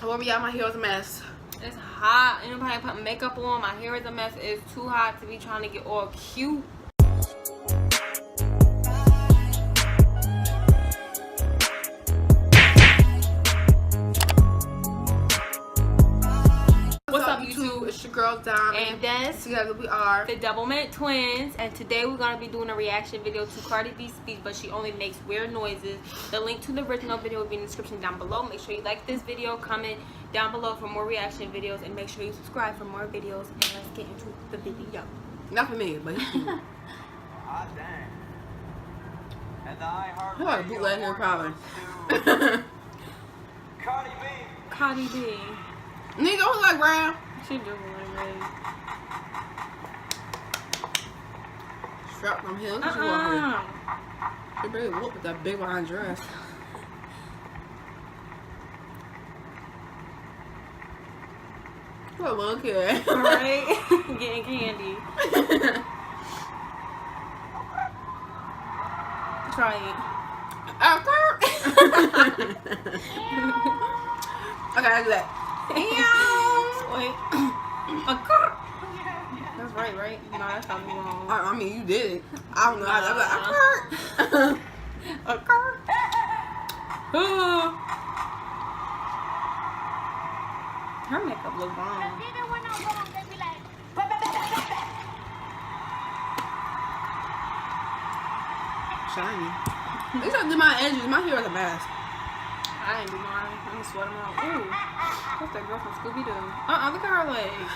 Where we at? My hair is a mess. It's hot. Anybody put makeup on? My hair is a mess. It's too hot to be trying to get all cute. What's up, YouTube? It's your girl Dom, and this together we are the Doublemint Twins, and today we're gonna be doing a reaction video to Cardi B's speech, but she only makes weird noises. The link to the original video will be in the description down below. Make sure you like this video, comment down below for more reaction videos, and make sure you subscribe for more videos. And let's get into the video. not for me, but he's cute. Ah, dang. And the iHeart Who are bootlegging her probably? Cardi B. Cardi B. Nigga, who's like brown? She do like red. Strap them heels. She walking. She really whooped with that big behind dress. What a little kid. Right? Getting candy. Try it. Okay, I do that. Wait. That's right? No, that's how we wrong. I mean, you did it. I don't know how to Her makeup look bomb. Shiny. At least I did my edges. My hair is a mess. I ain't do mine. I'm gonna sweat them out. Ooh. What's that girl from Scooby-Doo? Look at her legs.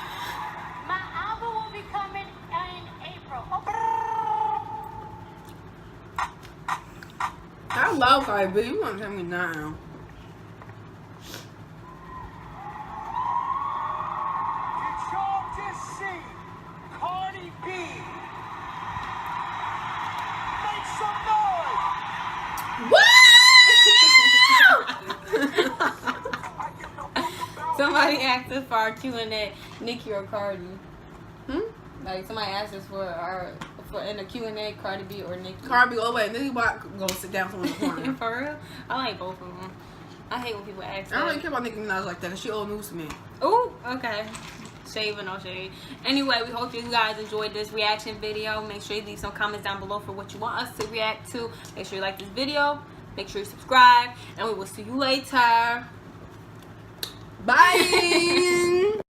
My album will be coming in April. I love Cardi B. You want to tell me now? Did y'all just see Cardi B? Make some noise! What? Somebody asked us for our Q&A, Nicki or Cardi. Like somebody asked us for in the Q&A, Cardi B or Nicki. Cardi B, oh wait, Nicki go sit down somewhere in the corner. For real? I like both of them. I hate when people ask I don't really that. care about Nicki Minaj like that because she old news to me. Ooh, okay. Shade or no shade. Anyway, we hope you guys enjoyed this reaction video. Make sure you leave some comments down below for what you want us to react to. Make sure you like this video. Make sure you subscribe. And we will see you later. Bye.